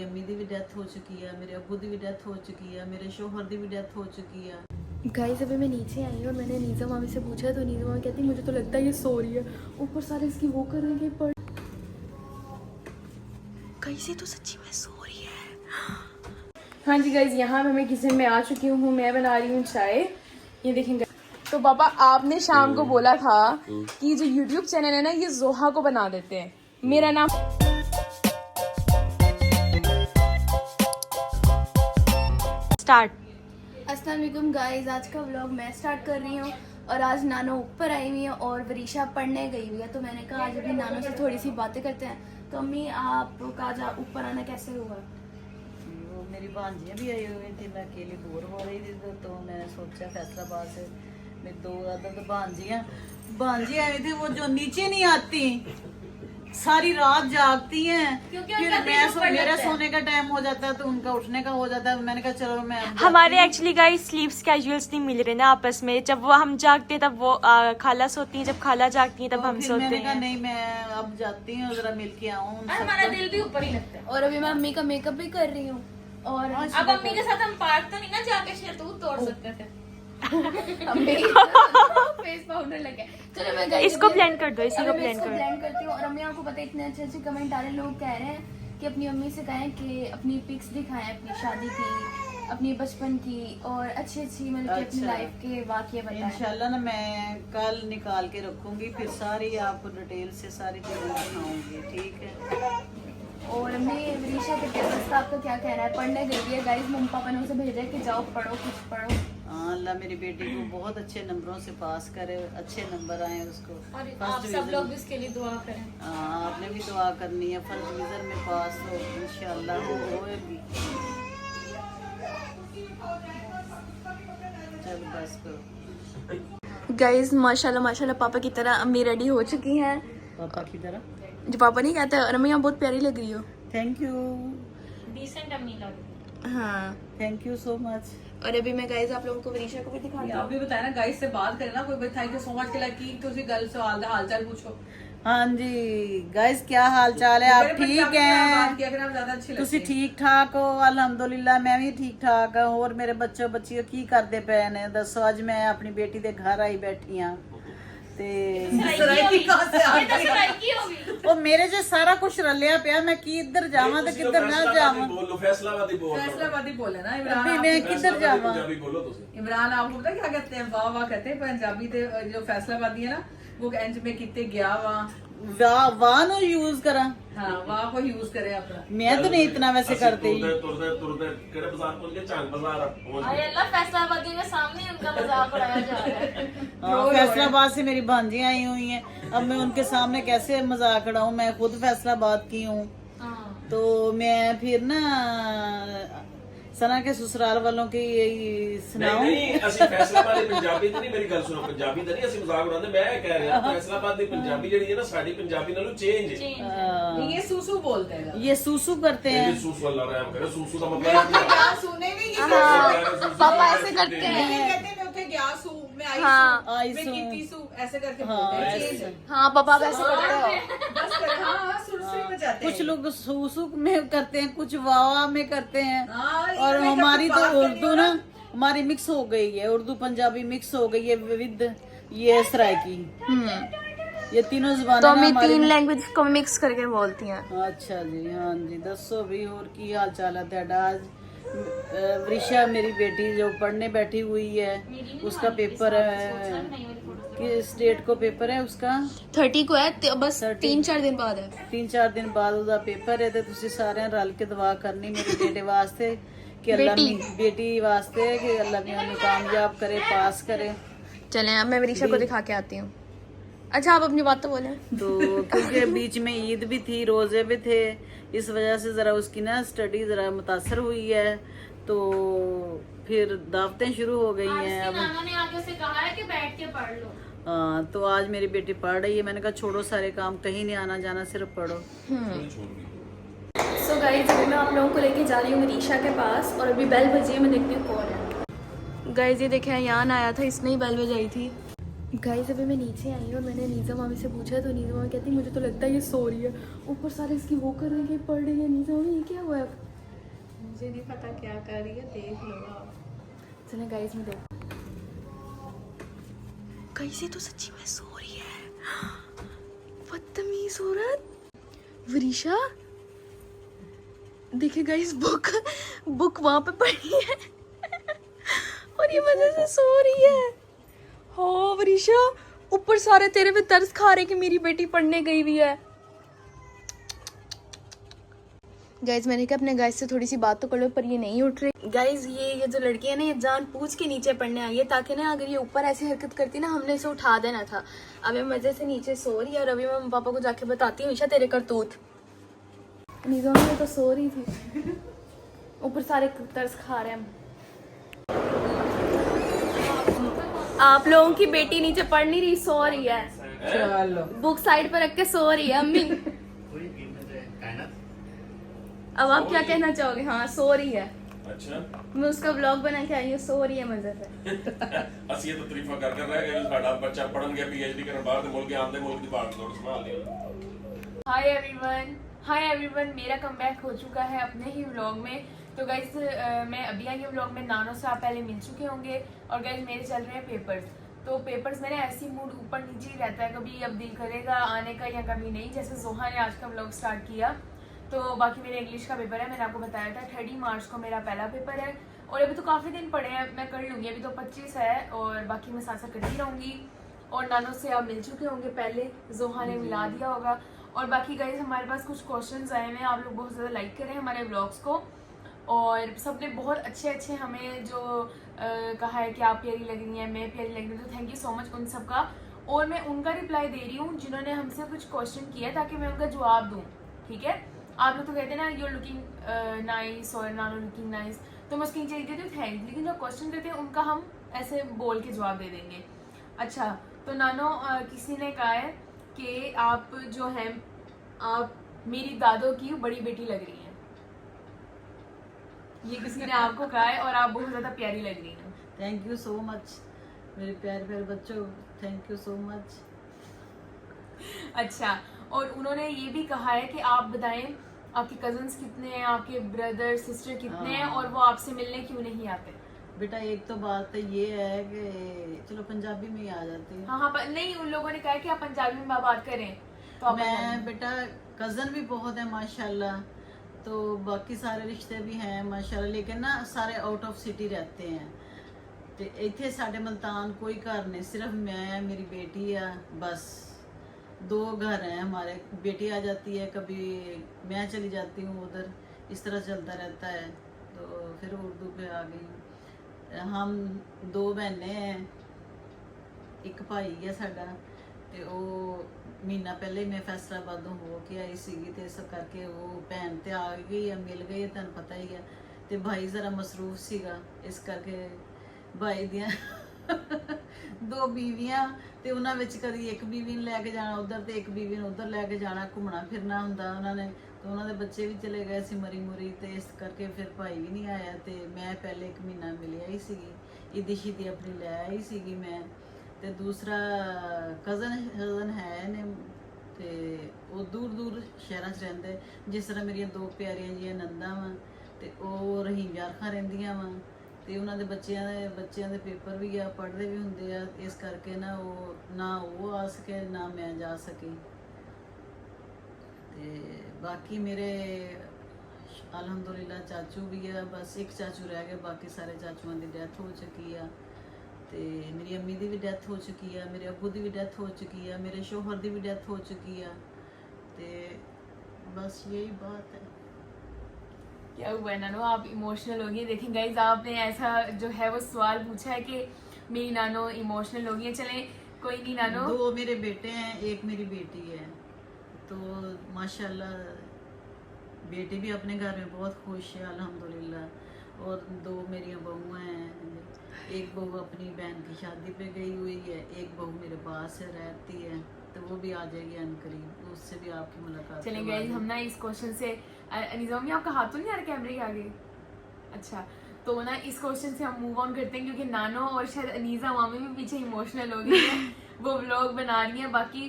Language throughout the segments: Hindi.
मेरी अम्मी दी भी डेथ हो चुकी है, मेरे अब्बू दी भी डेथ हो चुकी है, मेरे शोहर दी भी डेथ हो चुकी है। गाइस अभी मैं नीचे आई हूँ और मैंने नीजा मामी से पूछा तो नीजा मामी कहती मुझे तो लगता है ये सो रही है, ऊपर सारे इसकी वो कर रहे हैं पर कैसे तो सच्ची में सो रही है। हाँ जी गाइस, यहाँ मैं किचन में आ चुकी हूँ, मैं बना रही हूँ चाय। ये देखेंगे तो पापा आपने शाम को बोला था कि जो यूट्यूब चैनल है ना ये जोहा को बना देते हैं, मेरा नाम स्टार्ट। अस्सलाम वालेकुम गाइस, आज का व्लॉग मैं स्टार्ट कर रही हूँ और आज नानो ऊपर आई हुई है और वरीशा पढ़ने गई हुई है, तो मैंने कहा आज अभी नानो से थोड़ी सी बातें करते हैं। तो अम्मी आपका आज ऊपर आना कैसे हुआ? वो मेरी भांजियाँ भी आई हुई थी, मैं अकेली बोर हो रही थी तो मैंने सोचा फैसलाबाद से मेरी दो आदत भांजी आई थी, वो जो नीचे नहीं आती सारी रात जागती हैं, फिर मेरा सोने का टाइम हो जाता है तो उनका उठने का हो जाता है। मैंने कहा चलो मैं हमारे एक्चुअली गाइस स्लीप स्केड्यूल्स नहीं मिल रहे ना आपस में, जब वो हम जागते तब वो खाला सोती हैं, जब खाला जागती हैं तब हम सोते मैंने कहा हैं। नहीं मैं अब जाती हूँ, जरा मिल के आऊँ। हमारा दिल भी ऊपर ही लगता है। और अभी मैं अम्मी का मेकअप भी कर रही हूँ और अब अम्मी के साथ हम पार्क तो नहीं ना जाके शहतूत तोड़ सकते थे। अम्मी फेस पाउडर लगे। चलो मैं गई इसको blend कर दो, इसी को मैं blend इसको कर दो। blend करती हूँ। और अम्मी आपको पता है इतने अच्छे अच्छे कमेंट आ रहे हैं, लोग कह रहे हैं कि अपनी अम्मी से कहें कि अपनी पिक्स दिखाएं अपनी शादी की, अपनी बचपन की और अच्छी अच्छी मतलब कि अपनी लाइफ के वाकये बताएं। इंशाल्लाह ना मैं कल निकाल के रखूंगी, फिर सारी आपको डिटेल से सारी चीजें दिखाऊंगी, ठीक है। और मैं वरीशा के पेपर्स का आपका क्या कहना है? पढ़ने गई है गाइस, मम्मी पापा ने उसे भेजा है कि जाओ पढ़ो, कुछ पढ़ो। हाँ, अल्लाह मेरी बेटी को बहुत अच्छे नंबरों से पास करे, अच्छे नंबर आए उसको। और फर्स्ट आप सब डिवीजन लोग भी इसके लिए दुआ करें। आपने भी दुआ करनी है, फर्स्ट डिवीजन में पास हो इंशाल्लाह होएगी। चल बस करो। गाइस माशाल्लाह माशाल्लाह पापा की तरह अम्मी रेडी हो चुकी हैं। पापा की तरह जो पापा नहीं कहते, और अम्मी आप बहुत प्यारी लग रही हो। थैंक यू, डिसेंट अम्मी लग। हाँ, थैंक यू सो मच। और अभी मैं गाइस आप लोगों को वरीशा को भी दिखाती हूँ। आप भी बताया ना गाइस से बात करें ना, कोई थैंक यू सो मच के लिए की तुझे गल से हाल चाल पूछो। हाँ जी गाइस, क्या हाल चाल है? आप ठीक हैं? ज्यादा अच्छी ਤੁਸੀਂ ਠੀਕ ਠਾਕ ਹੋ? ਅਲਹਮਦੁਲਿਲਾ मैं भी ठीक ठाक ਹਾਂ। ਹੋਰ ਮੇਰੇ ਬੱਚੇ ਬੱਚੀਆਂ ਕੀ ਕਰਦੇ ਪਏ ਨੇ ਦੱਸੋ? ਅੱਜ ਮੈਂ ਆਪਣੀ ਬੇਟੀ ਦੇ ਘਰ ਆਈ ਬੈਠੀ ਆ ਤੇ ਉਹ ਮੇਰੇ 'ਚ ਸਾਰਾ ਕੁਝ ਰਲਿਆ ਪਿਆ, ਮੈਂ ਕੀ ਇੱਧਰ ਜਾਵਾਂ ਤੇ ਕਿੱਧਰ ਨਾ ਜਾਵਾਂ। बोलो फैसलाबादी बोल फैसलाबादी बोले ना अभी इमरान। मैं किधर जावां? पंजाबी बोलो तुसी। इमरान आपको पता क्या कहते हैं? वाह वाह कहते हैं पंजाबी दे, जो फैसलाबादी है ना वो इंज में किते गया वाह। वाह ਨੂੰ यूज ਕਰਾਂ? हाँ वाह को यूज करे अपना। मैं तो नहीं इतना वैसे करती। तुरते केड़े बाजार पहुंच गए? चांग बाजार पहुंच अरे गए। अल्लाह फैसलाबादी के सामने उनका मजाक उड़ाया जा रहा है। फैसलाबाद से मेरी भांजी आई हुई हैं, अब मैं उनके सामने कैसे मजाक उड़ाऊं? मैं खुद फैसलाबाद की हूँ, तो मैं फिर ना सना के ससुराल वालों की यही सुनाऊं। नहीं ਅਸੀਂ ਫੈਸਲਾਬਾਦੀ ਪੰਜਾਬੀ ਤੇ ਨਹੀਂ, ਮੇਰੀ ਗੱਲ ਸੁਣੋ, ਪੰਜਾਬੀ ਤੇ ਨਹੀਂ ਅਸੀਂ ਮਜ਼ਾਕ ਉਡਾਉਂਦੇ, ਮੈਂ ਕਹਿ ਰਿਹਾ ਫੈਸਲਾਬਾਦੀ ਪੰਜਾਬੀ ਜਿਹੜੀ ਹੈ ਨਾ ਸਾਡੀ ਪੰਜਾਬੀ ਨਾਲੋਂ ਚੇਂਜ ਹੈ। नहीं, ये सूसू बोलते हैं। ये सूसू करते हैं। ਇਹ ਸੂਸੂ ਅੱਲਾ ਰਹਿਮ ਕਰੇ, ਸੂਸੂ ਦਾ ਮਤਲਬ ਕੀ ਹੈ? सुने नहीं पापा ऐसे करते हैं। कहते मैं उठे गया सू, मैं आई हाँ, सू, आई मैं सू। कीती सू, ऐसे करके बोलते हैं। चेंज है। हाँ पापा आप ऐसे करते हो। बस कर, हाँ सुरसुरी बजाते हैं। कुछ लोग सूसू में करते हैं, कुछ वावा में करते हैं। हाँ, और इनमें हमारी कभी तो बात उर्दू करनी ना हमारी मिक्स हो गई है, उर्दू पंजाबी मिक्स हो गई है विद ये सराइकी। ये तीनों तो जुबानें अम्मी ना हमारी। तीन लैंग्वेज को मिक्स करके बोलती हैं। अच्छा जी, हाँ जी, दसो भी और की हाल चाल है तेरा? आज वृषा मेरी बेटी जो पढ़ने बैठी हुई है, उसका पेपर है, कि स्टेट को पेपर है उसका 30 को है, बस 3-4 दिन बाद है। 3-4 दिन बाद ਉਹਦਾ पेपर है, ਤੇ ਤੁਸੀਂ ਸਾਰਿਆਂ ਰਲ ਕੇ ਦੁਆ ਕਰਨੀ ਮੇਰੇ ਬੇਟੇ ਵਾਸਤੇ कि अल्लाह बेटी वास्ते कि अल्लाह ने हमें कामयाब करे, पास करे। चलें अब मैं वरीशा को दिखा के आती हूँ। अच्छा आप अपनी बात तो बोलें। तो क्योंकि बीच में ईद भी थी, रोजे भी थे, इस वजह से ज़रा उसकी ना स्टडी ज़रा मुतासर हुई है, तो फिर दावतें शुरू हो गई हैं अब। नाना ने आगे से कहा है कि बैठ के पढ़ लो। हाँ, तो आज मेरी बेटी पढ़ रही है, मैंने कहा छोड़ो सारे काम, कहीं नहीं आना जाना, सिर्फ पढ़ो। सो गाइस अभी मैं आप लोगों को लेके जा रही हूँ वरीशा के पास और अभी बेल बजी है, मैं देखती हूँ कौन है। गाइस ये देखें यान आया था, इसने ही बेल बजाई थी। गाइस अभी मैं नीचे आई हूँ और मैंने नीजा मामी से पूछा तो नीजा मामी कहती मुझे तो लगता है ये सो रही है, ऊपर सारे इसकी वो कर रहे हैं, पढ़ रही है। नीजा मामी ये क्या हुआ है? मुझे नहीं पता क्या कर रही है, देख लो आप। चलें गाइस, मैं देख कैसे तो सच्ची में सो रही है, बदतमीज औरत। वरीशा देखिए गाइस, बुक वहां पे पड़ी है और ये मजे से सो रही है। हाँ वरीशा, ऊपर सारे तेरे पे तरस खा रहे कि मेरी बेटी पढ़ने गई हुई है। गाइज मैंने कहा अपने गाइज से थोड़ी सी बात तो कर लो, पर ये नहीं उठ रही। गाइज ये जो लड़की है ना, ये जान पूछ के नीचे पढ़ने आई है, ताकि ना अगर ये ऊपर ऐसी हरकत करती ना, हमने इसे उठा देना था। अब ये मजे से नीचे सो रही है और अभी मैं पापा को जाके बताती हूँ हमेशा तेरे करतूत। निज़ाम में तो सो रही थी, ऊपर सारे तरस खा रहे हैं। आप लोगों की बेटी नीचे पढ़ नहीं रही, सो रही है। चलो बुक साइड पर रख के सो रही है अम्मी। अब आप क्या कहना चाहोगे? हाँ सो रही है। अच्छा मैं उसका ब्लॉग बना के आई हूँ, सो रही है मजे से। ਅਸੀਂ ਇਹ ਤਾਂ ਤਾਰੀਫਾਂ ਕਰ रह गए ਸਾਡਾ ਬੱਚਾ ਪੜਨ ਗਿਆ ਪੀਐਚਡੀ ਕਰਨ ਬਾਹਰ ਦੇ ਮੁਲਕ ਆਂਦੇ ਮੁਲਕ ਦੀ ਭਾਗ ਦੌੜ ਸੰਭਾਲ ਲਿਆ। हाय एवरीवन, मेरा कमबैक हो चुका है अपने ही व्लॉग में। तो गाइज मैं अभी आई हूँ व्लॉग में, नानो से आप पहले मिल चुके होंगे। और गाइज मेरे चल रहे हैं पेपर्स। तो पेपर्स मेरा ऐसी मूड ऊपर नीचे ही रहता है, कभी अब दिल करेगा आने का या कभी नहीं। जैसे जोहा ने आज का व्लॉग स्टार्ट किया, तो बाकी मेरा इंग्लिश का पेपर है, मैंने आपको बताया था 30 मार्च को मेरा पहला पेपर है। और अभी तो काफ़ी दिन पड़े हैं, मैं कर लूँगी। अभी तो 25 है और बाकी मैं साथ साथ करती रहूँगी। और नानो से आप मिल चुके होंगे पहले, जोहा ने मिला दिया होगा। और बाकी गाइज हमारे पास कुछ क्वेश्चंस आए हैं, आप लोग बहुत ज़्यादा लाइक करें हमारे व्लॉग्स को। और सबने बहुत अच्छे हमें जो कहा है कि आप प्यारी लग रही हैं, मैं प्यारी लग रही हूँ, तो थैंक यू सो मच उन सब का। और मैं उनका रिप्लाई दे रही हूँ जिन्होंने हमसे कुछ क्वेश्चन किया, ताकि मैं उनका जवाब दूँ। ठीक है, आप लोग तो कहते हैं ना यू आर लुकिंग नाइस और नानो लुकिंग नाइस, तो मैं उसके नीचे लिख देती हूँ थैंक्स। लेकिन जो क्वेश्चन देते हैं उनका हम ऐसे बोल के जवाब दे देंगे। अच्छा, तो नानो किसी ने कहा है कि आप जो हैं, आप मेरी दादों की बड़ी बेटी लग रही हैं। ये किसी ने आपको कहा है और आप बहुत ज़्यादा प्यारी लग रही हैं। थैंक यू सो मच मेरे प्यारे प्यारे बच्चों, थैंक यू सो मच। अच्छा, और उन्होंने ये भी कहा है कि आप बताएं आपके कजन्स कितने हैं, आपके ब्रदर सिस्टर कितने हैं, और वो आपसे मिलने क्यों नहीं आते? बेटा एक तो बात ये है कि चलो पंजाबी में ही आ जाती है। हाँ पर नहीं, उन लोगों ने कहा है कि आप पंजाबी में बात करें तो आप मैं बेटा कज़न भी बहुत है माशाल्लाह, तो बाकी सारे रिश्ते भी हैं माशाल्लाह, लेकिन ना सारे आउट ऑफ सिटी रहते हैं। तो इतने साढ़े मुल्तान कोई घर नहीं, सिर्फ मैं मेरी बेटी है, बस 2 घर हैं हमारे। बेटी आ जाती है, कभी मैं चली जाती हूँ उधर, इस तरह चलता रहता है। तो फिर उर्दू पे आ गई। हम 2 बहनें हैं, एक भाई है साडा, ते ਉਹ ਮਹੀਨਾ ਪਹਿਲੇ ਮੈਂ ਫੈਸਲਾਬਾਦੋਂ ਹੋ ਕੇ ਆਈ ਸੀਗੀ, ਤੇ ਇਸ ਕਰਕੇ ਉਹ ਭੈਣ ਤੇ ਆ ਗਈ ਹੈ, ਮਿਲ ਗਈ ਹੈ, ਤੁਹਾਨੂੰ ਪਤਾ ਹੀ ਹੈ। ਤੇ ਭਾਈ ਜ਼ਰਾ ਮਸਰੂਫ ਸੀਗਾ, ਇਸ ਕਰਕੇ ਭਾਈ ਦੀਆਂ 2 ਬੀਵੀਆਂ, ਤੇ ਉਹਨਾਂ ਵਿੱਚ ਕਦੀ ਇੱਕ ਬੀਵੀ ਨੂੰ ਲੈ ਕੇ ਜਾਣਾ ਉਧਰ, ਤੇ ਇੱਕ ਬੀਵੀ ਨੂੰ ਉਧਰ ਲੈ ਕੇ ਜਾਣਾ, ਘੁੰਮਣਾ ਫਿਰਨਾ ਹੁੰਦਾ ਉਹਨਾਂ ਨੇ। ਤੇ ਉਹਨਾਂ ਦੇ ਬੱਚੇ ਵੀ ਚਲੇ ਗਏ ਸੀ ਮਰੀ ਮੁਰੀ, ਤੇ ਇਸ ਕਰਕੇ ਫਿਰ ਭਾਈ ਵੀ ਨਹੀਂ ਆਇਆ। ਤੇ ਮੈਂ ਪਹਿਲੇ 1 ਮਹੀਨਾ ਮਿਲਿਆ ਹੀ ਸੀਗੀ, ਈਦੀ ਸ਼ੀਦੀ ਆਪਣੀ ਲੈ ਆਈ ਸੀਗੀ ਮੈਂ। ਤੇ ਦੂਸਰਾ ਕਜ਼ਨ ਹੈ ਨੇ, ਤੇ ਉਹ ਦੂਰ ਸ਼ਹਿਰਾਂ 'ਚ ਰਹਿੰਦੇ, ਜਿਸ ਤਰ੍ਹਾਂ ਮੇਰੀਆਂ 2 ਪਿਆਰੀਆਂ ਜੀਆਂ ਨੰਦਾਂ ਵਾ, ਤੇ ਉਹ ਰਹੀਮ ਯਾਰ ਖਾਂ ਰਹਿੰਦੀਆਂ ਵਾ, ਤੇ ਉਹਨਾਂ ਦੇ ਬੱਚਿਆਂ ਦੇ ਪੇਪਰ ਵੀ ਆ, ਪੜ੍ਹਦੇ ਵੀ ਹੁੰਦੇ ਆ, ਇਸ ਕਰਕੇ ਨਾ ਉਹ ਆ ਸਕੇ ਨਾ ਮੈਂ ਜਾ ਸਕੀ। ਤੇ ਬਾਕੀ ਮੇਰੇ ਅਲਹਮਦੁਲਿਲਾ ਚਾਚੂ ਵੀ ਆ, ਬਸ ਇੱਕ ਚਾਚੂ ਰਹਿ ਗਿਆ, ਬਾਕੀ ਸਾਰੇ ਚਾਚੂਆਂ ਦੀ ਡੈਥ ਹੋ ਚੁੱਕੀ ਆ। ਤੇ ਮੇਰੀ ਅੰਮੀ ਦੀ ਵੀ ਡੈਥ ਹੋ ਚੁੱਕੀ ਆ, ਮੇਰੇ ਅੱਬੂ ਦੀ ਵੀ ਡੈਥ ਹੋ ਚੁੱਕੀ ਆ, ਮੇਰੇ शोहर ਦੀ ਵੀ ਡੈਥ ਹੋ ਚੁੱਕੀ ਆ। ਤੇ बस यही बात है। क्या हुआ नानो, आप इमोशनल हो गई? देखें गाइज, आपने ऐसा जो है वो सवाल पूछा है कि मेरी नानो इमोशनल हो गई है। चले कोई नहीं नानो। 2 मेरे बेटे हैं, एक मेरी बेटी है, तो माशाल्लाह बेटी भी अपने घर में बहुत खुश है अल्हम्दुलिल्लाह। और 2 मेरी बहुएं हैं, एक बहू अपनी बहन की शादी पे गई हुई है, एक बहू मेरे पास है रहती है, तो वो भी आ जाएगी अनकरीब, उससे भी आपकी मुलाकात। चलें गाइज, हम ना इस क्वेश्चन से निज़ाम में आपका हाथ तो नहीं आ रहा कैमरे के आगे? अच्छा, तो ना इस क्वेश्चन से हम मूव ऑन करते हैं, क्योंकि नानो और शायद अनीज़ा मामी भी पीछे इमोशनल हो गई है, वो व्लॉग बना रही है। बाकी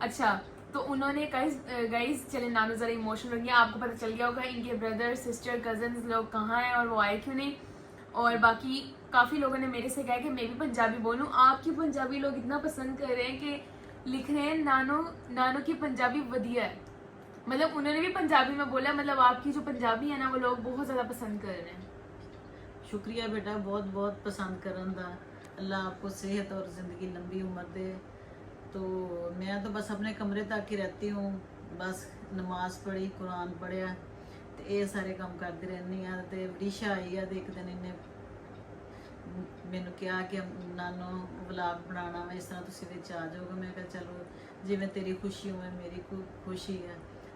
अच्छा, तो उन्होंने गाइस चले नानू ज़रा इमोशनल हो गया, आपको पता चल गया होगा इनके ब्रदर सिस्टर कजन्स लोग कहाँ हैं और वो आए क्यों नहीं। और बाकी काफ़ी लोगों ने मेरे से कहा कि मैं भी पंजाबी बोलूँ। आपकी पंजाबी लोग इतना पसंद कर रहे हैं कि लिख रहे हैं नानो की पंजाबी वधिया है। मतलब उन्होंने भी पंजाबी में बोला, मतलब आपकी जो पंजाबी है ना वो लोग बहुत ज़्यादा पसंद कर रहे हैं। शुक्रिया बेटा, बहुत बहुत पसंद करन दा। अल्लाह आपको सेहत और ज़िंदगी लंबी उम्र दे। तो मैं तो बस अपने कमरे तक ही रहती हूँ, बस नमाज पढ़ी, कुरान पढ़िया तो ये सारे काम करती रहनी हाँ। तो विदिशा आई है, एक दिन इन्हें मैनू कहा कि नानो व्लॉग बनाना वा, इस तरह तुसीं विच आ जाओगे। मैं कहा चलो जिवें तेरी खुशी उवें मेरी खुशी है।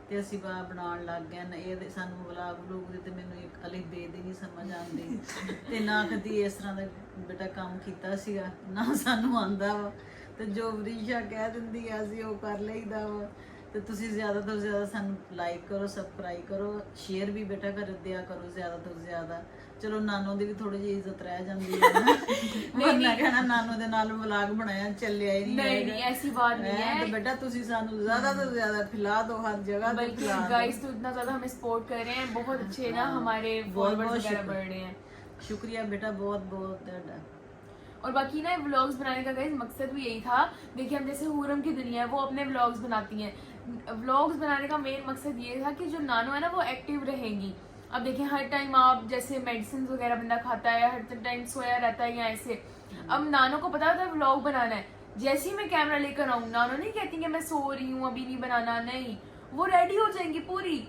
तो असीं बाहर बनाउण लग गए ना। ये सानू व्लॉग व्लूग दी ते मैनू एक अली बे दी नहीं समझ आती ते ना कदी इस तरह का बेटा काम कीता सीगा, ना सानू आंदा वा। तो जो विदिशा कह दिंदी है असीं वो कर लईदा वा। तो तुसीं ज़्यादा तो ज़्यादा सानू लाइक करो, सबसक्राइब करो, शेयर भी बेटा कर दिया करो ज़्यादा तो ज़्यादा। चलो नानो दी भी थोड़ी जी इज्जत रह जाती है ना। वरना कहना नानो दे नाल व्लॉग बनाया चलिया ही नहीं, ऐसी बात नहीं है। तो बेटा तुसीं सानू ज़्यादा तो ज़्यादा खिला दो हर जगह। बल्कि गाइस तो इतना ज़्यादा हमें सपोर्ट कर रहे हैं, बहुत अच्छे ना हमारे फॉलोअर्स वगैरह बढ़ रहे हैं। शुक्रिया बेटा, बहुत बहुत तुहाडा। और बाकी ना व्लॉग्स बनाने का गाइस मकसद भी यही था। देखिए हम जैसे हुरम की दुनिया है वो अपने व्लॉग्स बनाती हैं। व्लॉग्स बनाने का मेन मकसद ये था कि जो नानो है ना वो एक्टिव रहेंगी। अब देखिए हर टाइम आप जैसे मेडिसिन वगैरह बंदा खाता है, हर टाइम सोया रहता है या ऐसे। अब नानो को पता था व्लॉग बनाना है, जैसे ही मैं कैमरा लेकर आऊँ नानो नहीं कहती कि मैं सो रही हूँ अभी नहीं बनाना, नहीं, वो रेडी हो जाएंगी पूरी,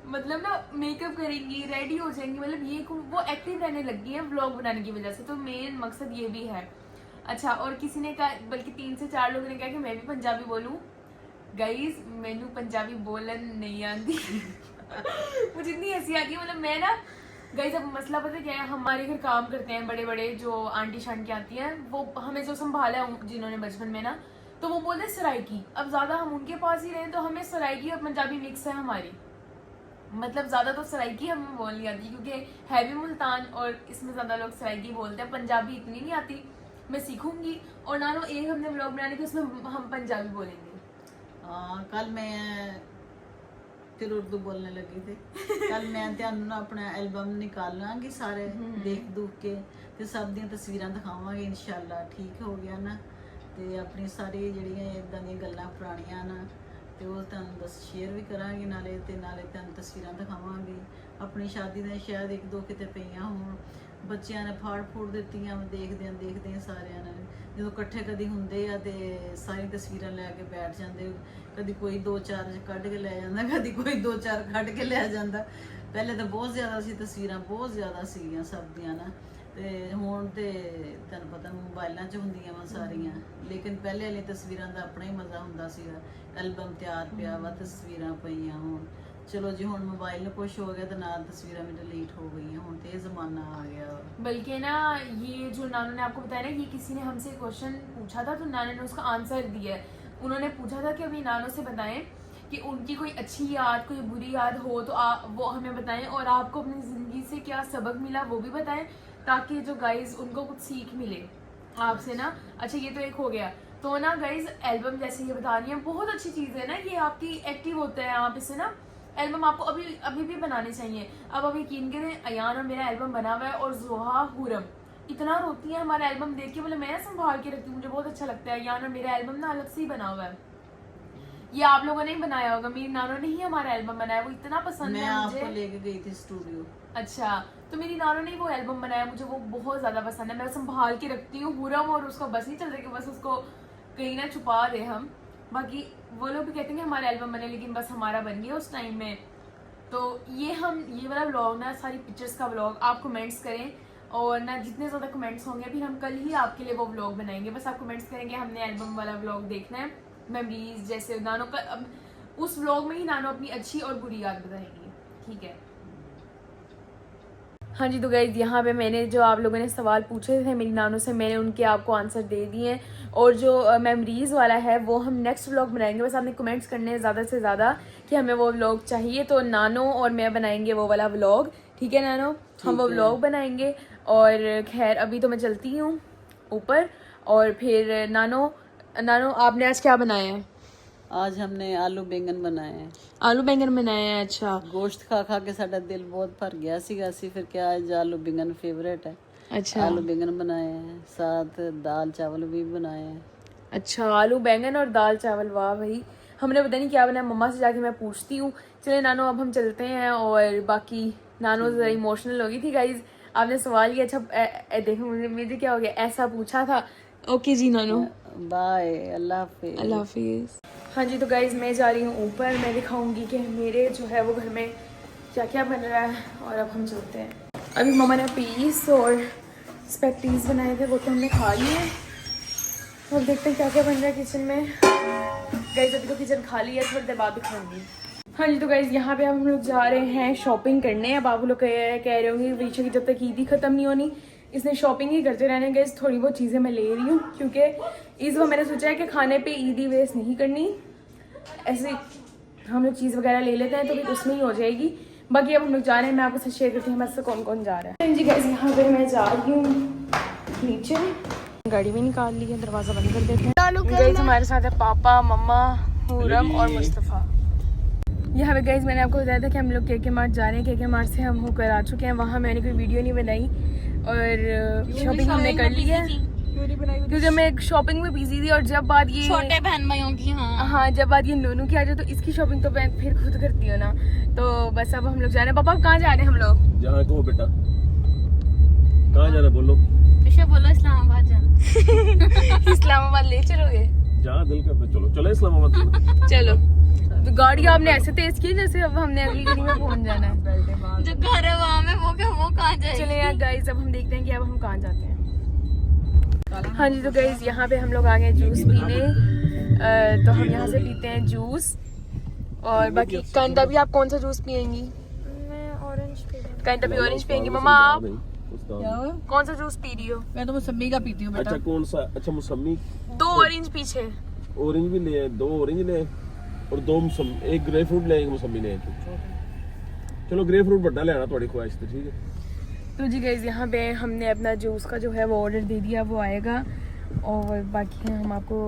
मतलब ना मेकअप करेंगी, रेडी हो जाएंगी, मतलब ये वो एक्टिव रहने लगी है व्लॉग बनाने की वजह से। तो मेन मकसद ये भी है। अच्छा, और किसी ने कहा, बल्कि 3 से 4 लोगों ने कहा कि मैं भी पंजाबी बोलूं। गाइस मैनू पंजाबी बोलन नहीं आती। मुझे इतनी हंसी आती है, मतलब मैं ना गाइस अब मसला पता क्या है, हमारे घर काम करते हैं बड़े बड़े जो आंटी शांटी आती हैं, वो हमें जो संभाला है जिन्होंने बचपन में ना, तो वो बोलते हैं सराइकी। अब ज्यादा हम उनके पास ही रहे तो हमें सराइकी और पंजाबी मिक्स है हमारी, मतलब ज्यादा तो सराइकी हमें बोल नहीं आती क्योंकि है भी मुल्तान और इसमें ज्यादा लोग सराइकी बोलते हैं। पंजाबी इतनी नहीं आती, मैं सीखूंगी। और नानो एक हमने व्लॉग बनाने के उसमें हम पंजाबी बोलेंगे। कल मैं फिर उर्दू बोलने लगी थी। कल मैं ਤੁਹਾਨੂੰ ਨਾ ਆਪਣਾ ਐਲਬਮ ਨਿਕਾਲਾਂਗੀ ਸਾਰੇ ਦੇਖ ਦੁਖ ਕੇ ਤੇ ਸਭ ਦੀਆਂ ਤਸਵੀਰਾਂ ਦਿਖਾਵਾਂਗੇ ਇਨਸ਼ਾਅੱਲਾ। ਠੀਕ ਹੋ ਗਿਆ ਨਾ। ਤੇ ਆਪਣੀ ਸਾਰੀ ਜਿਹੜੀਆਂ ਇਦਾਂ ਦੀਆਂ ਗੱਲਾਂ ਪੁਰਾਣੀਆਂ ਨਾ ਤੇ ਉਹ ਤੁਹਾਨੂੰ ਬਸ ਸ਼ੇਅਰ ਵੀ ਕਰਾਂਗੇ, ਨਾਲੇ ਤੁਹਾਨੂੰ ਤਸਵੀਰਾਂ ਦਿਖਾਵਾਂਗੇ। ਆਪਣੀ ਸ਼ਾਦੀ ਦੇ ਸ਼ਾਇਦ ਇੱਕ ਦੋ ਕਿਤੇ ਪਈਆਂ ਹੋਣ, ਬੱਚਿਆਂ ਨੇ ਫਾੜ ਫੂੜ ਦਿੱਤੀਆਂ, ਦੇਖਦੇ ਆ ਸਾਰਿਆਂ ਨੇ ਜਦੋਂ ਇਕੱਠੇ ਕਦੀ ਹੁੰਦੇ ਆ ਤੇ ਸਾਰੀ ਤਸਵੀਰਾਂ ਲੈ ਕੇ ਬੈਠ ਜਾਂਦੇ। ਕਦੀ ਕੋਈ 2-4 ਕੱਢ ਕੇ ਲੈ ਜਾਂਦਾ, ਕਦੀ ਕੋਈ 2-4 ਕੱਢ ਕੇ ਲੈ ਜਾਂਦਾ। ਪਹਿਲੇ ਤਾਂ ਬਹੁਤ ਜ਼ਿਆਦਾ ਸੀ ਤਸਵੀਰਾਂ, ਬਹੁਤ ਜ਼ਿਆਦਾ ਸੀਗੀਆਂ ਸਭ ਦੀਆਂ ਨਾ। ਤੇ ਹੁਣ ਤੇ ਤੁਹਾਨੂੰ ਪਤਾ ਮੋਬਾਈਲਾਂ 'ਚ ਹੁੰਦੀਆਂ ਵਾ ਸਾਰੀਆਂ, ਲੇਕਿਨ ਪਹਿਲੇ ਵਾਲੀ ਤਸਵੀਰਾਂ ਦਾ ਆਪਣਾ ਹੀ ਮਜ਼ਾ ਹੁੰਦਾ ਸੀਗਾ। ਐਲਬਮ ਤਿਆਰ ਪਿਆ ਵਾ, ਤਸਵੀਰਾਂ ਪਈਆਂ ਹੁਣ। चलो जी हुण मोबाइल में कुछ हो गया तो ना तस्वीरें में डिलीट हो गई हैं, हुण तो ये ज़माना आ गया। बल्कि ना ये जो नानो ने आपको बताया ना, ये किसी ने हमसे क्वेश्चन पूछा था तो नानो ने उसका आंसर दिया है। उन्होंने पूछा था कि अभी नानो से बताएं कि उनकी कोई अच्छी याद कोई बुरी याद हो तो वो हमें बताएं, और आपको अपनी ज़िंदगी से क्या सबक मिला वो भी बताएं, ताकि जो गाइज उनको कुछ सीख मिले आपसे ना। अच्छा ये तो एक हो गया। तो ना गाइज एल्बम जैसे ये बता रही है बहुत अच्छी चीज़ है ना, ये आपकी एक्टिव होता है, आप इसे ना एल्बम आपको अभी भी बनाने चाहिए। अब यकीन करें अयान और मेरा एल्बम बना हुआ है और जोहा हुरम इतना रोती है हमारा एल्बम देख के, मतलब मैं संभाल के रखती हूँ, मुझे बहुत अच्छा लगता है। अयान और मेरा एल्बम ना अलग से ही बना हुआ है, ये आप लोगों ने ही बनाया होगा, मेरी नानो ने ही हमारा एल्बम बनाया, वो इतना पसंद है मुझे। आपको लेके गई थी स्टूडियो। अच्छा, तो मेरी नानो ने ही वो एल्बम बनाया, मुझे वो बहुत ज्यादा पसंद है, मैं संभाल के रखती हूँ हुरम, और उसको बस नहीं चल रहा कि बस उसको कहीं ना छुपा दे हम। बाकी वो लोग भी कहते हैं कि हमारा एल्बम बने, लेकिन बस हमारा बन गया उस टाइम में। तो ये वाला व्लॉग ना, सारी पिक्चर्स का व्लॉग आप कमेंट्स करें, और ना जितने ज़्यादा कमेंट्स होंगे फिर हम कल ही आपके लिए वो व्लॉग बनाएंगे। बस आप कमेंट्स करेंगे हमने एल्बम वाला व्लॉग देखना है, मेमोरीज जैसे नानो का। अब उस व्लॉग में ही नानो अपनी अच्छी और बुरी याद बताएंगी, ठीक है। हाँ जी, तो गाइस यहाँ पे मैंने जो आप लोगों ने सवाल पूछे थे मेरी नानो से, मैंने उनके आपको आंसर दे दिए हैं, और जो मेमोरीज़ वाला है वो हम नेक्स्ट व्लॉग बनाएंगे। बस आपने कमेंट्स करने हैं ज़्यादा से ज़्यादा कि हमें वो व्लॉग चाहिए, तो नानो और मैं बनाएंगे वो वाला व्लॉग, ठीक है नानो? हम वो व्लॉग बनाएंगे। और खैर अभी तो मैं चलती हूँ ऊपर, और फिर नानो आपने आज क्या बनाया है? आज हमने आलू बैंगन बनाए हैं। आलू बैंगन बनाए हैं। अच्छा गोश्त खा खा के साडा दिल बहुत भर गया सीगा, सी फिर क्या आज आलू बैंगन फेवरेट है। अच्छा आलू बैंगन बनाए हैं, साथ दाल चावल भी बनाए हैं। अच्छा, आलू बैंगन और दाल चावल, वाह भाई। हमने पता नहीं क्या बनाया, मम्मा से जाके मैं पूछती हूँ। चले नानो अब हम चलते हैं। और बाकी नानो ज़रा इमोशनल हो गई थी गाइज, आपने सवाल किया। अच्छा देखो मुझे क्या हो गया, ऐसा पूछा था। ओके जी नानो, बाय, अल्लाह हाफिज। अल्लाह हाफिज़। हाँ जी, तो गाइज मैं जा रही हूँ ऊपर, मैं दिखाऊंगी कि मेरे जो है वो घर में क्या क्या बन रहा है। और अब हम चलते हैं। अभी मम्मा ने पीस और स्पेगेटीज बनाए थे, वो तो हमने खा लिए। अब देखते हैं क्या क्या बन रहा है किचन में। गाइज अभी तो किचन खाली है, थोड़ी देर बाद दिखाऊंगी। हाँ जी, तो गाइज यहाँ पे अब हम लोग जा रहे हैं शॉपिंग करने। अब आप लोग कह रहे होंगे वीशा की जब तक ईद ही ख़त्म नहीं होनी, इसने शॉपिंग ही करते रहने। गाइज थोड़ी बहुत चीज़ें मैं ले रही हूँ, क्योंकि इस बार मैंने सोचा है कि खाने पे ईदी वेस्ट नहीं करनी, ऐसे हम लोग चीज़ वगैरह ले लेते हैं तो फिर उसमें ही हो जाएगी। बाकी अब हम लोग जा रहे हैं, मैं आपको साथ शेयर करती हूँ हमारे से कौन कौन जा रहा है। जी गाइज यहाँ पे मैं जा रही हूँ नीचे, गाड़ी भी निकाल ली है, दरवाज़ा बंद कर देते हैं। गाइज हमारे साथ है पापा, मम्मा, हुरम और मुस्तफ़ा। यहाँ पे गाइज मैंने आपको बताया था कि हम लोग के मार्ट जा रहे हैं। के मार्ट से हम होकर आ चुके हैं, वहाँ मैंने कोई वीडियो नहीं बनाई और शॉपिंग हमने कर ली है, क्योंकि मैं शॉपिंग में बिजी थी। और जब बात ये छोटे बहन भाइयों की, हाँ जब बात ये नोनू की आ जाए तो इसकी शॉपिंग तो मैं फिर खुद करती हूँ ना। तो बस अब हम लोग जा रहे हैं। पापा कहाँ जा रहे हैं हम लोग? जहाँ को बेटा, कहाँ जाना बोलो? विषय बोलो, इस्लामाबाद जाना। इस्लामाबाद ले चलोगे? जहाँ दिल करता चलो, चलो इस्लामाबाद। चलो। तो गाड़ी आपने ऐसे तेज की जैसे अब हमने अगली गली में पहुंच जाना है। जो घर है वहाँ में वो कहाँ जाएगी? चले यार गाइस, अब हम देखते हैं कि अब हम कहाँ जाते हैं। हाँ जी, तो गाइस यहाँ पे हम लोग आ गए जूस पीने। तो हम यहाँ से पीते हैं जूस। और बाकी कांता भी, आप कौन सा जूस पियेंगी? मैं ऑरेंज पे कांता भी ऑरेंज पियेंगी। मम्मा आप कौन सा जूस पी रही हो? मैं तो मौसमी का पीती हूँ बेटा। अच्छा कौन सा? अच्छा मौसमी। 2 ऑरेंज पीछे। ऑरेंज भी ले, 2 ऑरेंज ले और 2 मौसमी, एक ग्रेप फ्रूट ले, एक मौसमी ले। चलो ग्रेप फ्रूट बड़ा ले आना, थोड़ी ख्वाहिश थी, ठीक है। तो जी गाइस यहाँ पे हमने अपना जूस का जो है वो ऑर्डर दे दिया, वो आएगा। और बाकी हम आपको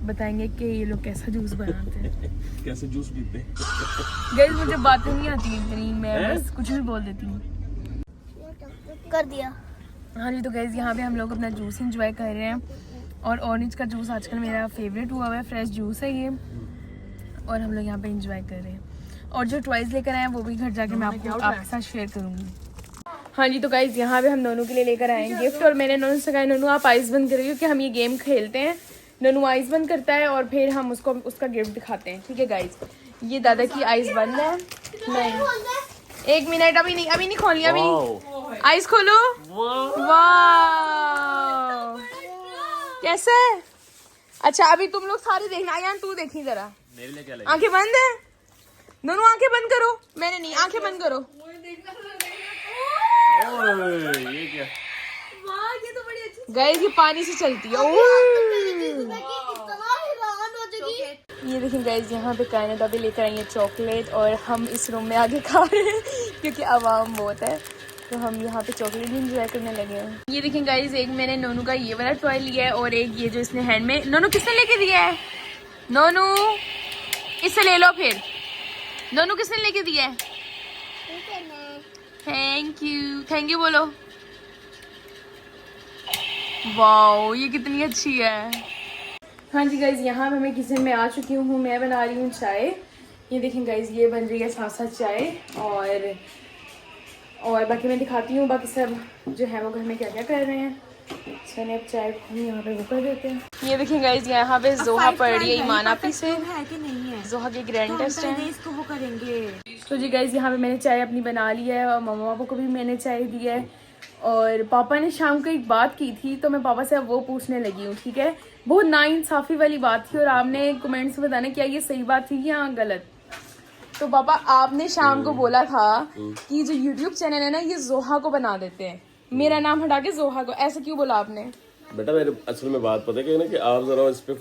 बताएंगे कि ये लोग कैसा जूस बनाते हैं। कैसे जूस पीते हैं। गाइस मुझे बातें नहीं आती इतनी, मैं बस कुछ भी बोल देती हूँ। कर दिया। हाँ जी, तो गाइस यहाँ पे हम लोग अपना जूस इंजॉय कर रहे हैं। और ऑरेंज का जूस आजकल मेरा फेवरेट हुआ हुआ है, फ्रेश जूस है ये। और हम लोग यहाँ पे इंजॉय कर रहे हैं। और जो टॉयज लेकर आए हैं वो भी घर जाके मैं आपके साथ शेयर करूँगी। हाँ जी, तो गाइज यहाँ पे हम दोनों के लिए लेकर आए हैं गिफ्ट। और मैंने नोनू से कहा नोनू आप आइस बंद करिए, क्योंकि हम ये गेम खेलते हैं। नोनू आइस बंद करता है और फिर हम उसको उसका गिफ्ट दिखाते हैं, ठीक है गाइज। ये दादा की आइस बंद है। नहीं 1 मिनट, अभी नहीं खोली, अभी आइस खोलो। वाह कैसे? अच्छा अभी तुम लोग सारे देखना। यार तू देखी जरा, आंखें बंद है दोनों, आंखें बंद करो। मैंने नहीं, आंखें बंद करो। ये क्या? गाइस ये पानी से चलती है। ये देखें गाइस, यहाँ पे कायनात भी लेकर आई है चॉकलेट। और हम इस रूम में आगे खा रहे हैं क्योंकि आवाम बहुत है, तो हम यहाँ पे चॉकलेट भी इंजॉय करने लगे हैं। ये देखें गाइस, एक मैंने नोनू का ये वाला टॉय लिया है और एक ये जो इसने हैंड में। नोनू किसने लेके दिया है? नोनू इससे ले लो फिर। नोनू किसने लेके दिया है? थैंक यू बोलो। वाओ ये कितनी अच्छी है। हाँ जी गाइज, यहाँ पे मैं किचन में आ चुकी हूँ। मैं बना रही हूँ चाय। ये देखें गाइज, ये बन रही है साथ साथ चाय। और बाकी मैं दिखाती हूँ बाकी सब जो है वो घर में क्या क्या कर रहे हैं। चलिए अब चाय को यहाँ पे वो कर देते हैं। ये देखें गाइज, यहाँ पे जोहा पढ़ रही है ईमान आपी से। है कि नहीं है? जोहा के ग्रैंड टेस्ट है, इसको वो करेंगे। तो जी गाइज यहाँ पे मैंने चाय अपनी बना ली है और मम्मा पापा को भी मैंने चाय दी है। और पापा ने शाम को एक बात की थी तो मैं पापा से अब वो पूछने लगी हूँ, ठीक है। बहुत नाइंसाफी वाली बात थी और आपने कमेंट्स में बताना क्या ये सही बात थी या गलत। तो पापा आपने शाम को बोला था कि जो YouTube चैनल है ना ये जोहा को बना देते हैं, मेरा नाम हटा के जोहा को, ऐसा क्यों बोला आपने? बेटा मेरे असल में बात पता है कि आप जरा इस पे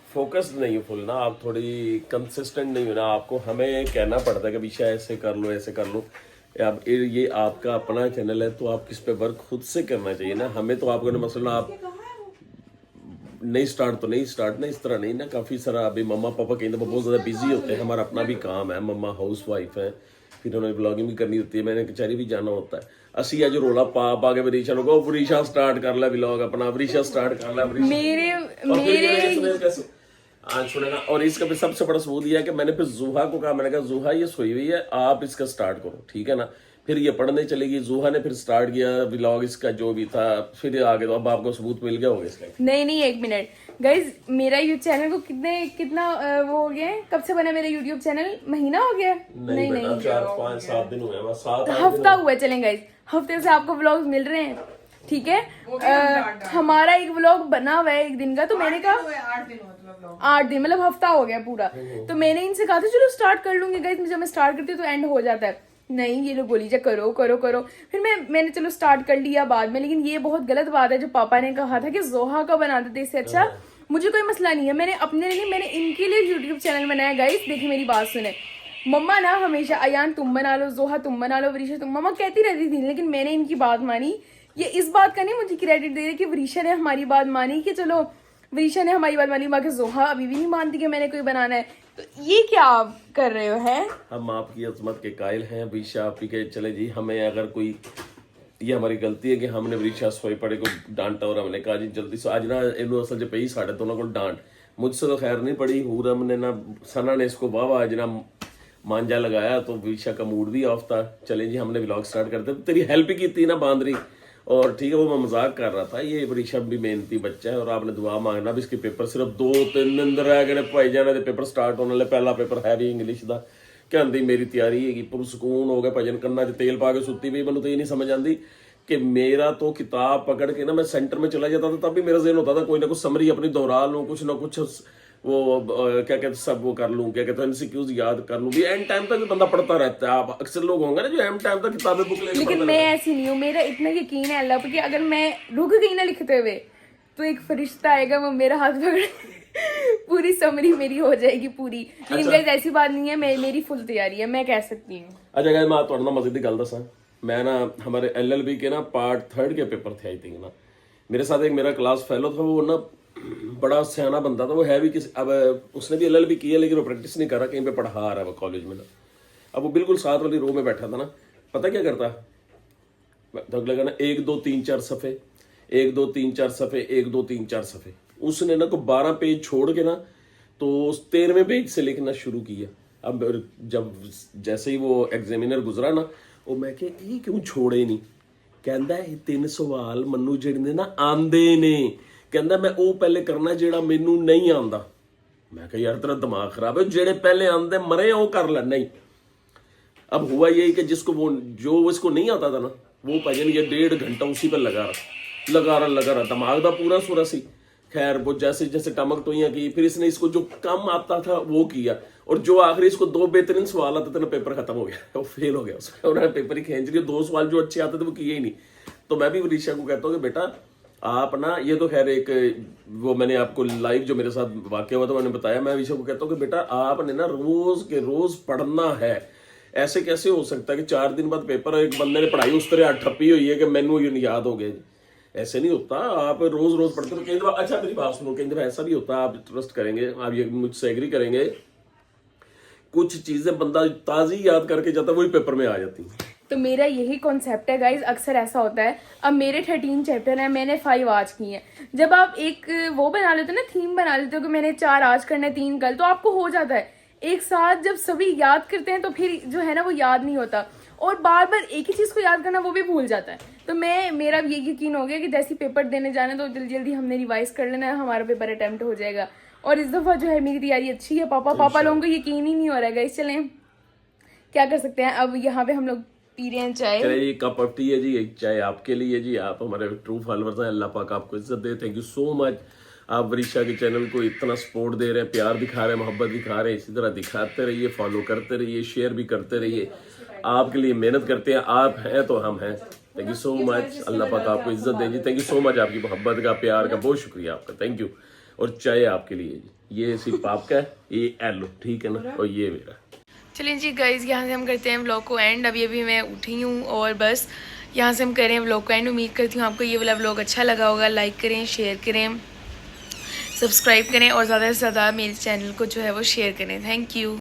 फोकस नहीं हो फुल ना, आप थोड़ी कंसिस्टेंट नहीं हो ना। आपको हमें कहना पड़ता है कि विषय ऐसे कर लो ऐसे कर लो। अब ये आपका अपना चैनल है तो आप किस पे वर्क खुद से करना चाहिए ना। हमें तो आपको मसला आप नहीं स्टार्ट तो नहीं स्टार्ट ना इस तरह नहीं ना, काफ़ी सारा अभी मम्मा पापा कहीं दफ़ा बहुत ज़्यादा बिजी होते हैं, हमारा अपना भी काम है, मम्मा हाउस वाइफ है, फिर उन्हें ब्लॉगिंग भी करनी होती है, मैंने कचहरी भी जाना होता है। असी अज रोला पा के वरीशा को वरीशा स्टार्ट कर ला ब्लॉग अपना, वरीशा स्टार्ट कर ला मेरे आज सुनेगा। और इसका भी सबसे बड़ा सबूत यह है कि मैंने फिर जुहा को कहा, मैंने कहा जुहा ये सोई हुई है, आप इसका स्टार्ट करो, ठीक है ना। फिर ये पढ़ने चलेगी, जुहा ने फिर स्टार्ट किया व्लॉग इसका जो भी था, फिर आगे तो अब आपको सबूत मिल गया होगा इसका। नहीं 1 मिनट गाइज, मेरा यूट्यूब चैनल को कितना वो हो गया है, कब से बना मेरा यूट्यूब चैनल? महीना हो गया? नहीं 4-5-7 दिन हुए हैं, 7 हफ्ता हुआ। चलें गाइज, हफ्ते से आपको व्लॉग्स मिल रहे हैं, ठीक है। हमारा एक व्लॉग बना हुआ है 1 दिन का, तो मैंने कहा 8 दिन मतलब हफ्ता हो गया पूरा। तो मैंने इनसे कहा था चलो स्टार्ट कर लूंगी गाइज, जब मैं स्टार्ट करती हूँ तो एंड हो जाता है। नहीं, ये लोग बोली जा करो करो करो, फिर मैंने चलो स्टार्ट कर लिया बाद में। लेकिन ये बहुत गलत बात है जो पापा ने कहा था कि जोहा का बना देते, इससे अच्छा मुझे कोई मसला नहीं है, मैंने अपने लिए, मैंने इनके लिए यूट्यूब चैनल बनाया। गाइस देखिए मेरी बात सुने, मम्मा ना हमेशा अयान तुम बना लो, जोहा तुम बना लो, वरीशा तुम, मम्मा कहती रहती थी, लेकिन मैंने इनकी बात मानी। ये इस बात का नहीं मुझे क्रेडिट दे रही कि वरीशा ने हमारी बात मानी, कि चलो वरीशा ने हमारी बात मानी, बाकी जोहा अभी भी नहीं मानती कि मैंने कोई बनाना है। तो ये क्या आप कर रहे हो? है हम आपकी अजमत के कायल हैं वरीशा, आप ही के चले जी। हमें अगर कोई, ये हमारी गलती है कि हमने वरीशा सोई पड़े को डांटा और हमने कहा जी जल्दी से आज ना इनू असल च पई साढ़े दोनों को डांट, मुझसे तो खैर नहीं पड़ी, हूरम ने ना सना ने इसको वाह आज ना मांझा लगाया, तो वरीशा का मूड भी ऑफ था। चले जी हमने व्लॉग स्टार्ट करते, तेरी हेल्प ही की थी ना बांदरी, और ठीक है वो मैं मजाक कर रहा था। ये वरीशा भी मेहनती बच्चा है और आपने दुआ मांगना भी। इसके पेपर सिर्फ 2-3 दिन रह गए भाई जाने दे, पेपर स्टार्ट होने वाले। पहला पेपर है भी इंग्लिश का, कहती मेरी तैयारी है पूरा सुकून हो गया, भजन करना च तेल पा के सुती भी। मैंने तो ये नहीं समझ आती कि मेरा तो किताब पकड़ के ना मैं सेंटर में चला जाता था, तब भी मेरा ज़हन होता था कोई ना कुछ समरी अपनी दोहरा लूँ, कुछ ना कुछ वो क्या कहते सब वो कर लूँ, क्या कहते हैं MCQs याद कर लूँ भी। एंड टाइम तक बंदा पढ़ता रहता है। आप अक्सर लोग होंगे ना जो एंड टाइम तक किताबें बुक लेके, लेकिन मैं ऐसी नहीं हूँ। मेरा इतना यकीन है अल्लाह पर कि अगर मैं रुक गई ना लिखते हुए तो एक फरिश्ता आएगा, वो मेरा हाथ पकड़ पूरी समरी मेरी हो जाएगी पूरी। लेकिन गाइस ऐसी बात नहीं है, मेरी फुल तैयारी है, मैं कह सकती हूँ। अच्छा गाइस मैं थोड़ा ना मज़े की गल दसा, मैं ना हमारे LLB के ना पार्ट 3 के पेपर थे आई थिंक ना, मेरे साथ एक मेरा क्लास फेलो था, वो ना बड़ा सियाना बंदा था, वो है भी किसी, अब उसने भी LLB किया लेकिन वो प्रैक्टिस नहीं कर रहा, कहीं पे पढ़ा रहा है वो कॉलेज में ना। अब वो बिल्कुल साथ वाली रो में बैठा था ना, पता क्या करता तो लगा ना 1 2 3 4 सफ़े, 1 2 3 4 सफ़े, 1 2 3 4 सफ़े। उसने ना को 12 पेज छोड़ के ना तो 13वें पेज से लिखना शुरू किया। अब जब जैसे ही वो एग्जामिनर गुजरा ना, वो मैं कि ये क्यों छोड़े नहीं, कहता है 3 सवाल मनु जिहड़े ना आंदे ने, कहता मैं वो पहले करना जेड़ा मैनू नहीं आंदा। मैं कहा यार तेरा दिमाग खराब है, जेड़े पहले आंदे मरे वो कर ले। नहीं, अब हुआ यही कि जिसको वो जो इसको नहीं आता था ना, वो भजन ये 1.5 घंटा उसी पर लगा रहा, दिमाग का पूरा सुरा सी। खैर वो जैसे जैसे टमक टोइयां की, फिर इसने इसको जो कम आता था वो किया, और जो आखिरी इसको 2 बेहतरीन सवाल आते थे ना, पेपर खत्म हो गया, वो फेल हो गया उसका, उन्होंने पेपर ही खींच लिया। 2 सवाल जो अच्छे आते थे वो किए ही नहीं। तो मैं भी वरीशा को कहता हूँ कि बेटा आप ना, ये तो खैर एक वो मैंने आपको लाइव जो मेरे साथ वाकया हुआ था मैंने बताया, मैं वरीशा को कहता हूँ कि बेटा आपने ना रोज के रोज पढ़ना है। ऐसे कैसे हो सकता है कि 4 दिन बाद पेपर, एक बंदे ने पढ़ाई उस तरह ठप्पी हुई है कि मैनू याद हो गया। ऐसे नहीं होता, आप रोज रोज पढ़ते हो। कहीं अच्छा मेरी बात सुनो, कहीं ऐसा भी होता है, आप ट्रस्ट करेंगे, आप ये मुझसे एग्री करेंगे, कुछ चीजें बंदा ताजी याद करके जाता है वही पेपर में आ जाती है। तो मेरा यही कॉन्सेप्ट है गाइज, अक्सर ऐसा होता है। अब मेरे 13 चैप्टर हैं, मैंने 5 आज किए हैं। जब आप एक वो बना लेते हो ना, थीम बना लेते हो कि मैंने 4 आज करना है 3 कल, तो आपको हो जाता है। एक साथ जब सभी याद करते हैं तो फिर जो है ना वो याद नहीं होता, और बार बार एक ही चीज़ को याद करना वो भी भूल जाता है। तो मेरा ये यकीन हो गया कि जैसे पेपर देने जाने तो जल्दी जल्दी हमने रिवाइज कर लेना है, हमारा पेपर अटेम्प्ट हो जाएगा। और इस दफ़ा जो है मेरी तैयारी अच्छी है। पापा लोगों को यकीन ही नहीं हो रहा है गाइस। चलें क्या कर सकते हैं। अब यहाँ पे हम लोग पी रहे हैं चाय। ये कप ऑफ टी है जी, एक चाय आपके लिए जी, आप हमारे ट्रू फॉलोअर्स हैं, अल्लाह पाक आपको इज्जत दे। थैंक यू सो मच, आप वरीशा के चैनल को इतना सपोर्ट दे रहे हैं, प्यार दिखा रहे हैं, मोहब्बत दिखा रहे हैं। इसी तरह दिखाते रहिए, फॉलो करते रहिए, शेयर भी करते रहिए। आपके लिए मेहनत करते हैं, आप हैं तो हम हैं। थैंक यू सो मच, अल्लाह पाक आपको इज्जत दे जी। थैंक यू सो मच, आपकी मोहब्बत का, प्यार का बहुत शुक्रिया आपका, थैंक यू। और चाय आपके लिए जी, ये सिर्फ आपका है, ये एलो ठीक है ना, और ये मेरा। चलिए जी गाइज, यहाँ से हम करते हैं व्लॉग को एंड। अभी मैं उठी हूँ और बस यहाँ से हम करें व्लॉग को एंड। उम्मीद करती हूँ आपको ये वाला व्लॉग अच्छा लगा होगा। लाइक करें, शेयर करें, सब्सक्राइब करें और ज़्यादा से ज़्यादा मेरे चैनल को जो है वो शेयर करें। Thank you.